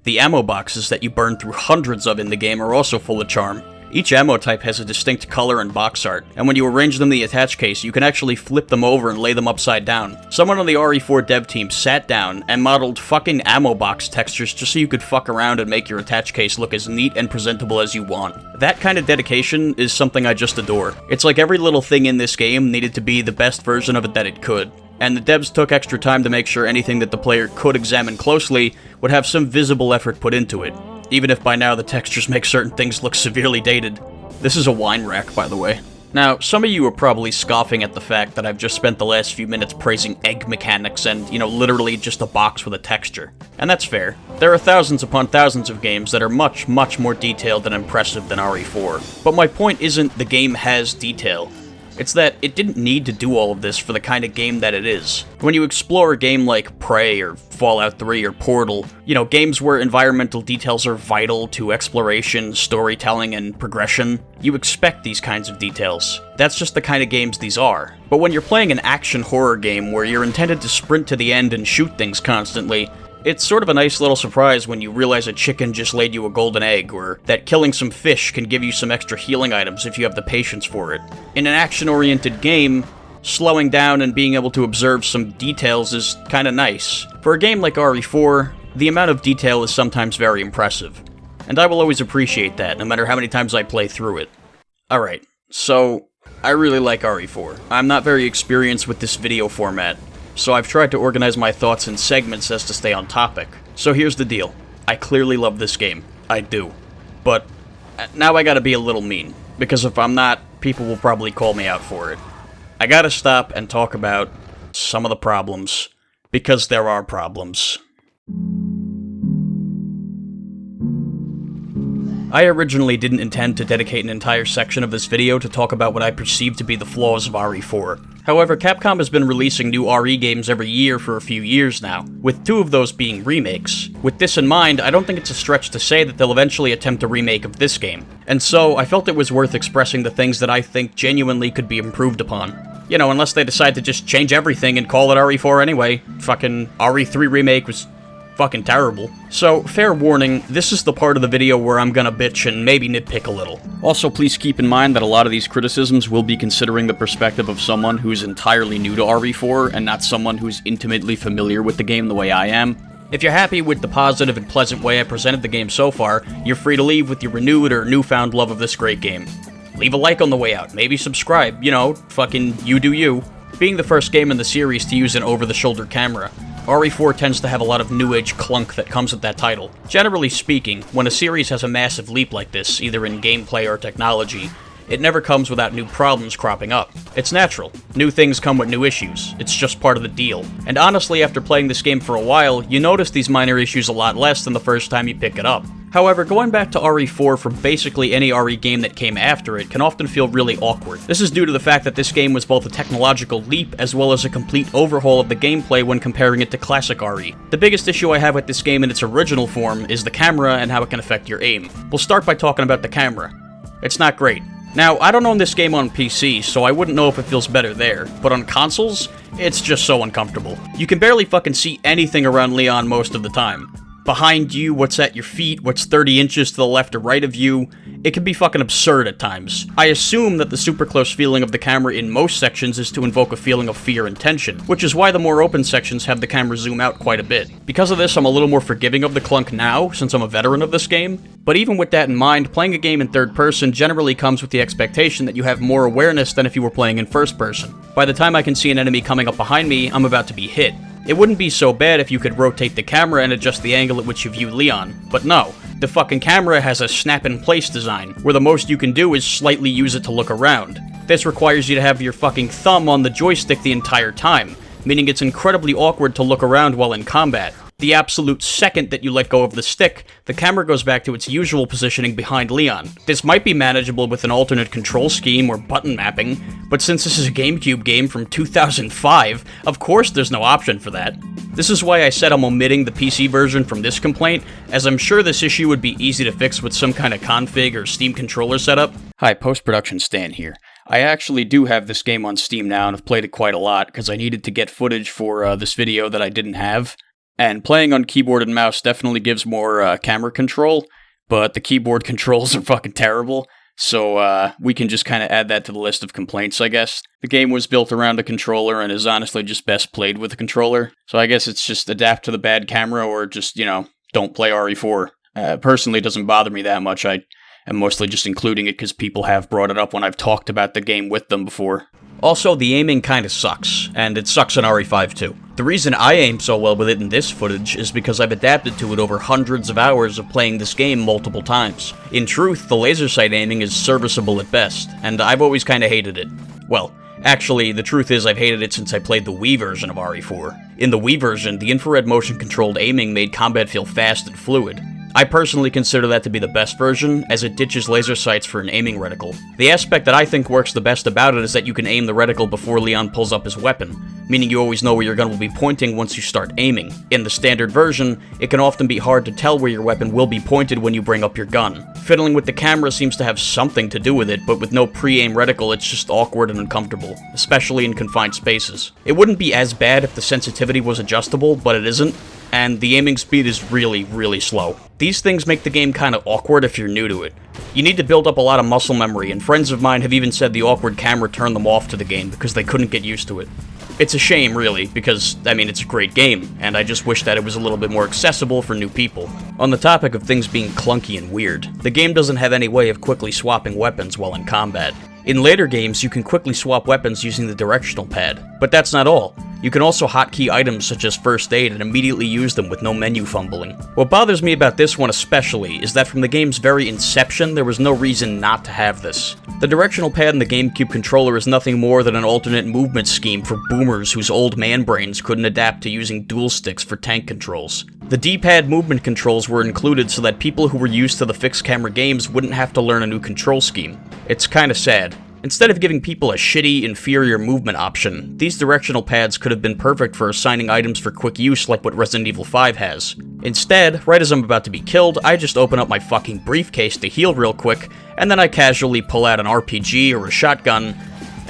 The ammo boxes that you burn through hundreds of in the game are also full of charm. Each ammo type has a distinct color and box art, and when you arrange them in the attach case, you can actually flip them over and lay them upside down. Someone on the RE4 dev team sat down and modeled fucking ammo box textures just so you could fuck around and make your attach case look as neat and presentable as you want. That kind of dedication is something I just adore. It's like every little thing in this game needed to be the best version of it that it could. And the devs took extra time to make sure anything that the player could examine closely would have some visible effort put into it, even if by now the textures make certain things look severely dated. This is a wine rack, by the way. Now, some of you are probably scoffing at the fact that I've just spent the last few minutes praising egg mechanics and, literally just a box with a texture. And that's fair. There are thousands upon thousands of games that are much, much more detailed and impressive than RE4. But my point isn't the game has detail. It's that it didn't need to do all of this for the kind of game that it is. When you explore a game like Prey or Fallout 3 or Portal, games where environmental details are vital to exploration, storytelling, and progression, you expect these kinds of details. That's just the kind of games these are. But when you're playing an action horror game where you're intended to sprint to the end and shoot things constantly, it's sort of a nice little surprise when you realize a chicken just laid you a golden egg, or that killing some fish can give you some extra healing items if you have the patience for it. In an action-oriented game, slowing down and being able to observe some details is kinda nice. For a game like RE4, the amount of detail is sometimes very impressive, and I will always appreciate that, no matter how many times I play through it. Alright, so I really like RE4. I'm not very experienced with this video format, so I've tried to organize my thoughts in segments as to stay on topic. So here's the deal. I clearly love this game. I do. But now I gotta be a little mean, because if I'm not, people will probably call me out for it. I gotta stop and talk about some of the problems, because there are problems. I originally didn't intend to dedicate an entire section of this video to talk about what I perceive to be the flaws of RE4. However, Capcom has been releasing new RE games every year for a few years now, with 2 of those being remakes. With this in mind, I don't think it's a stretch to say that they'll eventually attempt a remake of this game, and so I felt it was worth expressing the things that I think genuinely could be improved upon. Unless they decide to just change everything and call it RE4 anyway. Fucking RE3 Remake was fucking terrible. So, fair warning, this is the part of the video where I'm gonna bitch and maybe nitpick a little. Also, please keep in mind that a lot of these criticisms will be considering the perspective of someone who's entirely new to RE4 and not someone who's intimately familiar with the game the way I am. If you're happy with the positive and pleasant way I presented the game so far, you're free to leave with your renewed or newfound love of this great game. Leave a like on the way out, maybe subscribe, fucking you do you. Being the first game in the series to use an over-the-shoulder camera, RE4 tends to have a lot of new age clunk that comes with that title. Generally speaking, when a series has a massive leap like this, either in gameplay or technology, it never comes without new problems cropping up. It's natural. New things come with new issues. It's just part of the deal. And honestly, after playing this game for a while, you notice these minor issues a lot less than the first time you pick it up. However, going back to RE4 from basically any RE game that came after it can often feel really awkward. This is due to the fact that this game was both a technological leap as well as a complete overhaul of the gameplay when comparing it to classic RE. The biggest issue I have with this game in its original form is the camera and how it can affect your aim. We'll start by talking about the camera. It's not great. Now, I don't own this game on PC, so I wouldn't know if it feels better there, but on consoles, it's just so uncomfortable. You can barely fucking see anything around Leon most of the time. Behind you, what's at your feet, what's 30 inches to the left or right of you, It can be fucking absurd at times. I assume that the super close feeling of the camera in most sections is to invoke a feeling of fear and tension, which is why the more open sections have the camera zoom out quite a bit. Because of this, I'm a little more forgiving of the clunk now, since I'm a veteran of this game. But even with that in mind, playing a game in third person generally comes with the expectation that you have more awareness than if you were playing in first person. By the time I can see an enemy coming up behind me, I'm about to be hit. It wouldn't be so bad if you could rotate the camera and adjust the angle at which you view Leon, but no. The fucking camera has a snap-in-place design, where the most you can do is slightly use it to look around. This requires you to have your fucking thumb on the joystick the entire time, meaning it's incredibly awkward to look around while in combat. The absolute second that you let go of the stick, the camera goes back to its usual positioning behind Leon. This might be manageable with an alternate control scheme or button mapping, but since this is a GameCube game from 2005, of course there's no option for that. This is why I said I'm omitting the PC version from this complaint, as I'm sure this issue would be easy to fix with some kind of config or Steam controller setup. Hi, post-production Stan here. I actually do have this game on Steam now and have played it quite a lot, because I needed to get footage for this video that I didn't have. And playing on keyboard and mouse definitely gives more camera control, but the keyboard controls are fucking terrible, so we can just kind of add that to the list of complaints, I guess. The game was built around a controller and is honestly just best played with a controller, so I guess it's just adapt to the bad camera or just, you know, don't play RE4. Personally, it doesn't bother me that much. I am mostly just including it because people have brought it up when I've talked about the game with them before. Also, the aiming kinda sucks, and it sucks in RE5 too. The reason I aim so well with it in this footage is because I've adapted to it over hundreds of hours of playing this game multiple times. In truth, the laser sight aiming is serviceable at best, and I've always kinda hated it. Well, actually, the truth is I've hated it since I played the Wii version of RE4. In the Wii version, the infrared motion-controlled aiming made combat feel fast and fluid. I personally consider that to be the best version, as it ditches laser sights for an aiming reticle. The aspect that I think works the best about it is that you can aim the reticle before Leon pulls up his weapon, meaning you always know where your gun will be pointing once you start aiming. In the standard version, it can often be hard to tell where your weapon will be pointed when you bring up your gun. Fiddling with the camera seems to have something to do with it, but with no pre-aim reticle it's just awkward and uncomfortable, especially in confined spaces. It wouldn't be as bad if the sensitivity was adjustable, but it isn't, and the aiming speed is really, really slow. These things make the game kinda awkward if you're new to it. You need to build up a lot of muscle memory, and friends of mine have even said the awkward camera turned them off to the game because they couldn't get used to it. It's a shame, really, because, I mean, it's a great game, and I just wish that it was a little bit more accessible for new people. On the topic of things being clunky and weird, the game doesn't have any way of quickly swapping weapons while in combat. In later games, you can quickly swap weapons using the directional pad, but that's not all. You can also hotkey items such as first aid and immediately use them with no menu fumbling. What bothers me about this one especially is that from the game's very inception, there was no reason not to have this. The directional pad in the GameCube controller is nothing more than an alternate movement scheme for boomers whose old man brains couldn't adapt to using dual sticks for tank controls. The D-pad movement controls were included so that people who were used to the fixed camera games wouldn't have to learn a new control scheme. It's kinda sad. Instead of giving people a shitty, inferior movement option, these directional pads could have been perfect for assigning items for quick use like what Resident Evil 5 has. Instead, right as I'm about to be killed, I just open up my fucking briefcase to heal real quick, and then I casually pull out an RPG or a shotgun,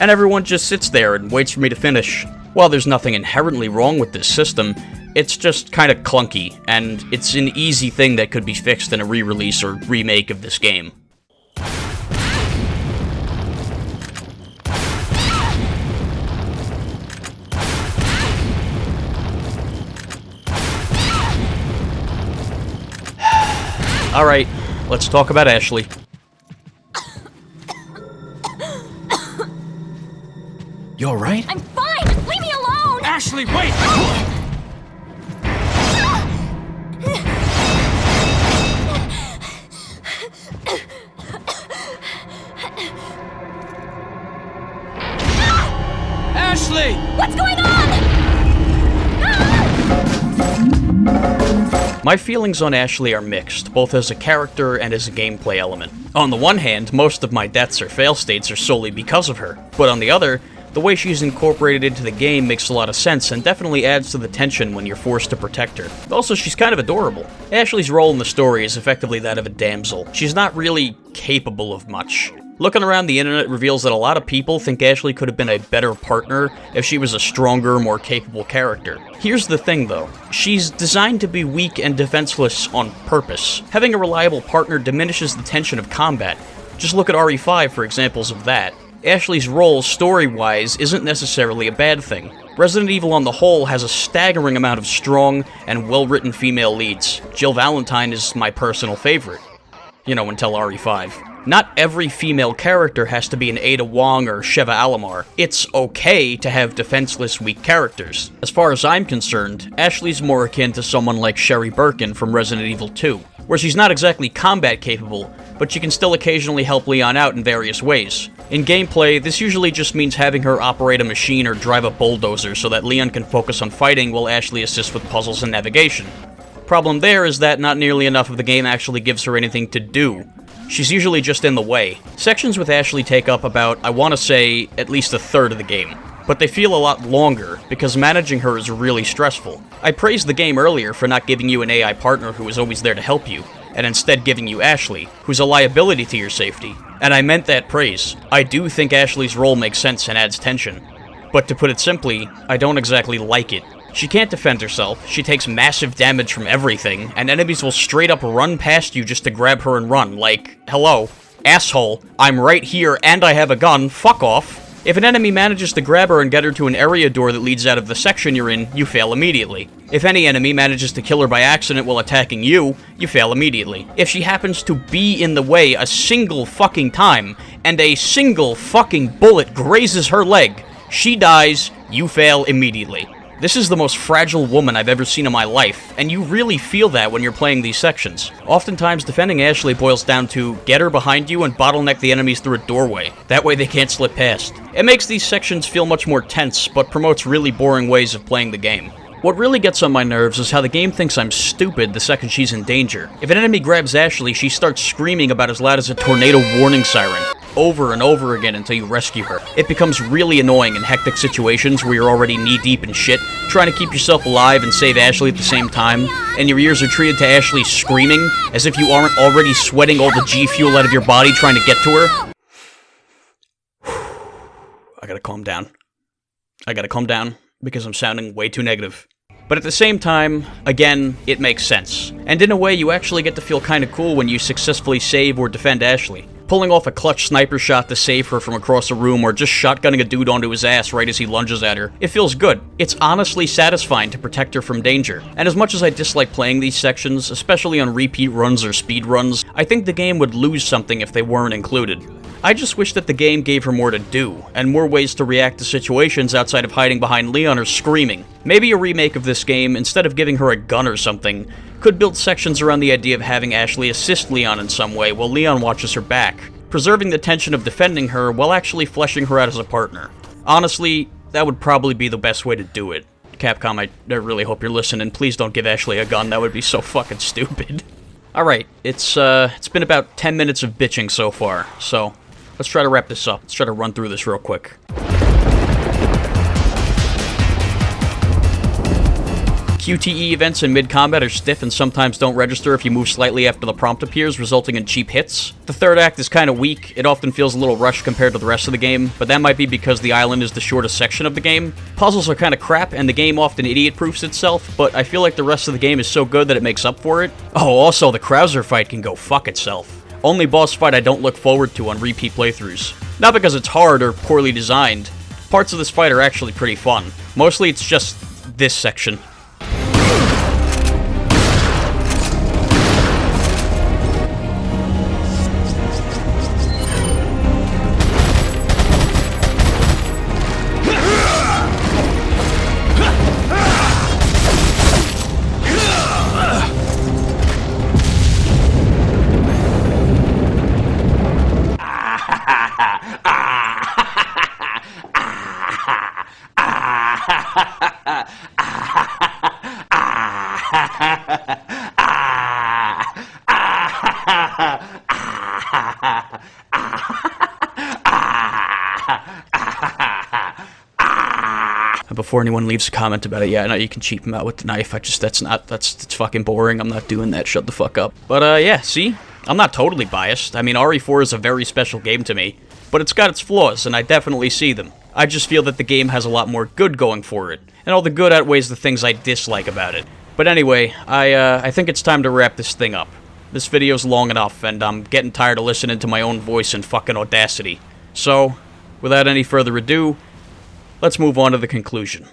and everyone just sits there and waits for me to finish. While there's nothing inherently wrong with this system, it's just kinda clunky, and it's an easy thing that could be fixed in a re-release or remake of this game. Alright, let's talk about Ashley. You alright? I'm fine! Leave me alone! Ashley, wait! Ashley! What's going on? My feelings on Ashley are mixed, both as a character and as a gameplay element. On the one hand, most of my deaths or fail states are solely because of her, but on the other, the way she's incorporated into the game makes a lot of sense and definitely adds to the tension when you're forced to protect her. Also, she's kind of adorable. Ashley's role in the story is effectively that of a damsel. She's not really capable of much. Looking around the internet reveals that a lot of people think Ashley could have been a better partner if she was a stronger, more capable character. Here's the thing though, she's designed to be weak and defenseless on purpose. Having a reliable partner diminishes the tension of combat. Just look at RE5 for examples of that. Ashley's role, story-wise, isn't necessarily a bad thing. Resident Evil on the whole has a staggering amount of strong and well-written female leads. Jill Valentine is my personal favorite. You know, until RE5. Not every female character has to be an Ada Wong or Sheva Alomar. It's okay to have defenseless, weak characters. As far as I'm concerned, Ashley's more akin to someone like Sherry Birkin from Resident Evil 2, where she's not exactly combat capable, but she can still occasionally help Leon out in various ways. In gameplay, this usually just means having her operate a machine or drive a bulldozer so that Leon can focus on fighting while Ashley assists with puzzles and navigation. Problem there is that not nearly enough of the game actually gives her anything to do. She's usually just in the way. Sections with Ashley take up about, I want to say, at least a third of the game. But they feel a lot longer, because managing her is really stressful. I praised the game earlier for not giving you an AI partner who is always there to help you, and instead giving you Ashley, who's a liability to your safety. And I meant that praise. I do think Ashley's role makes sense and adds tension. But to put it simply, I don't exactly like it. She can't defend herself, she takes massive damage from everything, and enemies will straight up run past you just to grab her and run, like, hello, asshole, I'm right here and I have a gun, fuck off. If an enemy manages to grab her and get her to an area door that leads out of the section you're in, you fail immediately. If any enemy manages to kill her by accident while attacking you, you fail immediately. If she happens to be in the way a single fucking time, and a single fucking bullet grazes her leg, she dies, you fail immediately. This is the most fragile woman I've ever seen in my life, and you really feel that when you're playing these sections. Oftentimes, defending Ashley boils down to get her behind you and bottleneck the enemies through a doorway. That way they can't slip past. It makes these sections feel much more tense, but promotes really boring ways of playing the game. What really gets on my nerves is how the game thinks I'm stupid the second she's in danger. If an enemy grabs Ashley, she starts screaming about as loud as a tornado warning siren, over and over again until you rescue her. It becomes really annoying in hectic situations where you're already knee-deep in shit, trying to keep yourself alive and save Ashley at the same time, and your ears are treated to Ashley screaming as if you aren't already sweating all the G-fuel out of your body trying to get to her. I gotta calm down. Because I'm sounding way too negative. But at the same time, again, it makes sense. And in a way, you actually get to feel kinda cool when you successfully save or defend Ashley. Pulling off a clutch sniper shot to save her from across a room, or just shotgunning a dude onto his ass right as he lunges at her. It feels good. It's honestly satisfying to protect her from danger. And as much as I dislike playing these sections, especially on repeat runs or speed runs, I think the game would lose something if they weren't included. I just wish that the game gave her more to do, and more ways to react to situations outside of hiding behind Leon or screaming. Maybe a remake of this game, instead of giving her a gun or something, could build sections around the idea of having Ashley assist Leon in some way while Leon watches her back, preserving the tension of defending her while actually fleshing her out as a partner. Honestly, that would probably be the best way to do it. Capcom, I really hope you're listening. Please don't give Ashley a gun, that would be so fucking stupid. Alright, it's been about 10 minutes of bitching so far, so let's try to wrap this up. Let's try to run through this real quick. QTE events in mid-combat are stiff and sometimes don't register if you move slightly after the prompt appears, resulting in cheap hits. The third act is kinda weak, it often feels a little rushed compared to the rest of the game, but that might be because the island is the shortest section of the game. Puzzles are kinda crap, and the game often idiot-proofs itself, but I feel like the rest of the game is so good that it makes up for it. Oh, also, the Krauser fight can go fuck itself. Only boss fight I don't look forward to on repeat playthroughs. Not because it's hard or poorly designed. Parts of this fight are actually pretty fun. Mostly it's just this section. Before anyone leaves a comment about it, yeah, I know you can cheap him out with the knife. That's fucking boring. I'm not doing that. Shut the fuck up. But, yeah, see? I'm not totally biased. I mean, RE4 is a very special game to me, but it's got its flaws, and I definitely see them. I just feel that the game has a lot more good going for it, and all the good outweighs the things I dislike about it. But anyway, I think it's time to wrap this thing up. This video's long enough, and I'm getting tired of listening to my own voice and fucking Audacity. So, without any further ado, let's move on to the conclusion.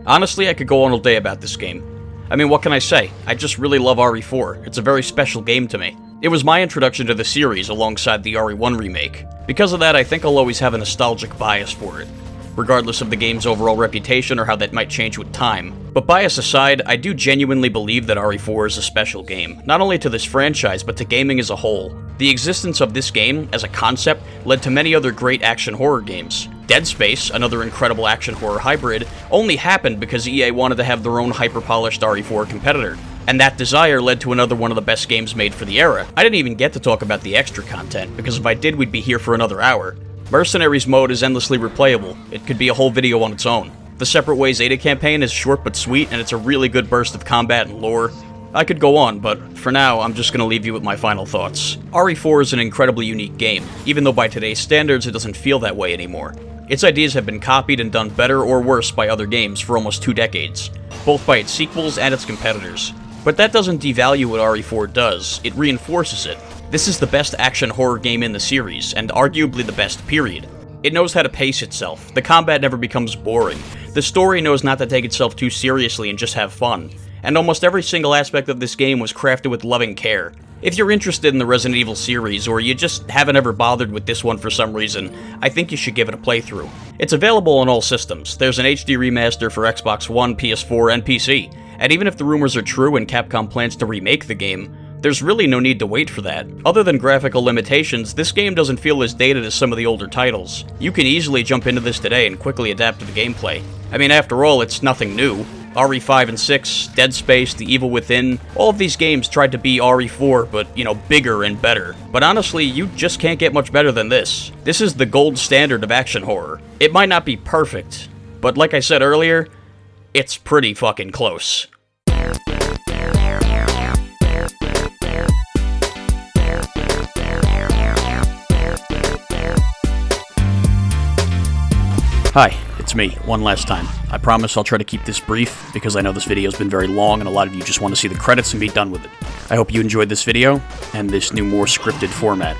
Honestly, I could go on all day about this game. I mean, what can I say? I just really love RE4. It's a very special game to me. It was my introduction to the series alongside the RE1 remake. Because of that, I think I'll always have a nostalgic bias for it, regardless of the game's overall reputation or how that might change with time. But bias aside, I do genuinely believe that RE4 is a special game, not only to this franchise, but to gaming as a whole. The existence of this game, as a concept, led to many other great action horror games. Dead Space, another incredible action horror hybrid, only happened because EA wanted to have their own hyper-polished RE4 competitor. And that desire led to another one of the best games made for the era. I didn't even get to talk about the extra content, because if I did, we'd be here for another hour. Mercenaries mode is endlessly replayable. It could be a whole video on its own. The Separate Ways Ada campaign is short but sweet, and it's a really good burst of combat and lore. I could go on, but for now, I'm just gonna leave you with my final thoughts. RE4 is an incredibly unique game, even though by today's standards it doesn't feel that way anymore. Its ideas have been copied and done better or worse by other games for almost 2 decades, both by its sequels and its competitors. But that doesn't devalue what RE4 does, it reinforces it. This is the best action horror game in the series, and arguably the best, period. It knows how to pace itself, the combat never becomes boring, the story knows not to take itself too seriously and just have fun, and almost every single aspect of this game was crafted with loving care. If you're interested in the Resident Evil series, or you just haven't ever bothered with this one for some reason, I think you should give it a playthrough. It's available on all systems. There's an HD remaster for Xbox One, PS4, and PC, and even if the rumors are true and Capcom plans to remake the game, there's really no need to wait for that. Other than graphical limitations, this game doesn't feel as dated as some of the older titles. You can easily jump into this today and quickly adapt to the gameplay. I mean, after all, it's nothing new. RE5 and 6, Dead Space, The Evil Within, all of these games tried to be RE4, but, you know, bigger and better. But honestly, you just can't get much better than this. This is the gold standard of action horror. It might not be perfect, but like I said earlier, it's pretty fucking close. Hi, it's me, one last time. I promise I'll try to keep this brief, because I know this video's been very long and a lot of you just want to see the credits and be done with it. I hope you enjoyed this video, and this new, more scripted format.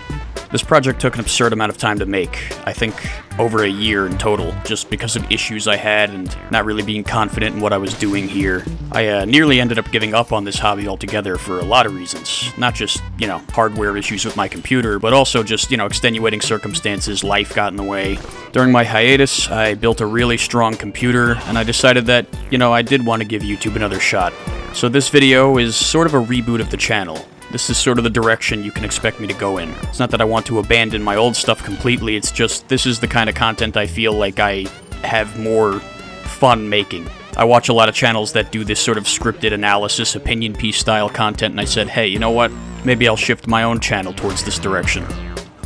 This project took an absurd amount of time to make, I think over a year in total, just because of issues I had and not really being confident in what I was doing here. I nearly ended up giving up on this hobby altogether for a lot of reasons. Not just, you know, hardware issues with my computer, but also just, you know, extenuating circumstances, life got in the way. During my hiatus, I built a really strong computer, and I decided that, you know, I did want to give YouTube another shot. So this video is sort of a reboot of the channel. This is sort of the direction you can expect me to go in. It's not that I want to abandon my old stuff completely, it's just this is the kind of content I feel like I have more fun making. I watch a lot of channels that do this sort of scripted analysis, opinion piece style content, and I said, hey, you know what? Maybe I'll shift my own channel towards this direction.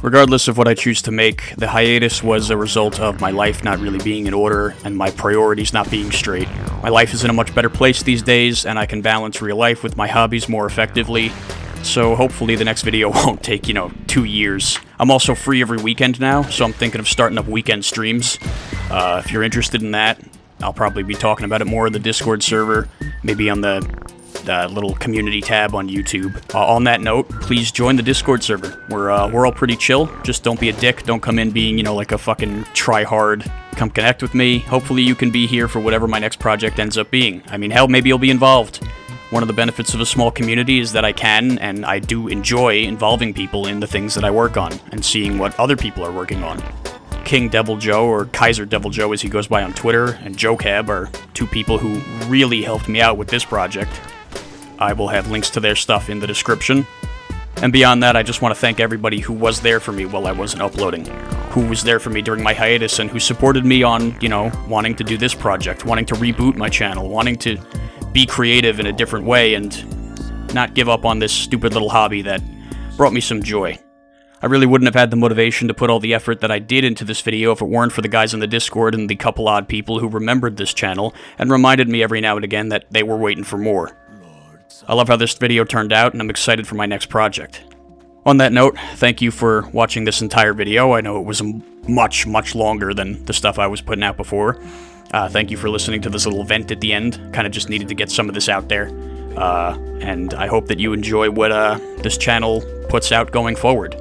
Regardless of what I choose to make, the hiatus was a result of my life not really being in order and my priorities not being straight. My life is in a much better place these days, and I can balance real life with my hobbies more effectively. So hopefully the next video won't take, 2 years. I'm also free every weekend now, so I'm thinking of starting up weekend streams. If you're interested in that, I'll probably be talking about it more in the Discord server, maybe on the little community tab on YouTube. On that note, please join the Discord server. We're all pretty chill. Just don't be a dick. Don't come in being, like a fucking try-hard. Come connect with me. Hopefully you can be here for whatever my next project ends up being. I mean, hell, maybe you'll be involved. One of the benefits of a small community is that I can, and I do enjoy, involving people in the things that I work on, and seeing what other people are working on. King Devil Joe, or Kaiser Devil Joe as he goes by on Twitter, and Joe Cab are 2 people who really helped me out with this project. I will have links to their stuff in the description. And beyond that, I just want to thank everybody who was there for me while I wasn't uploading, who was there for me during my hiatus, and who supported me on, wanting to do this project, wanting to reboot my channel, wanting to be creative in a different way, and not give up on this stupid little hobby that brought me some joy. I really wouldn't have had the motivation to put all the effort that I did into this video if it weren't for the guys in the Discord and the couple odd people who remembered this channel and reminded me every now and again that they were waiting for more. I love how this video turned out, and I'm excited for my next project. On that note, thank you for watching this entire video. I know it was much, much longer than the stuff I was putting out before. Thank you for listening to this little vent at the end. Kind of just needed to get some of this out there. And I hope that you enjoy what this channel puts out going forward.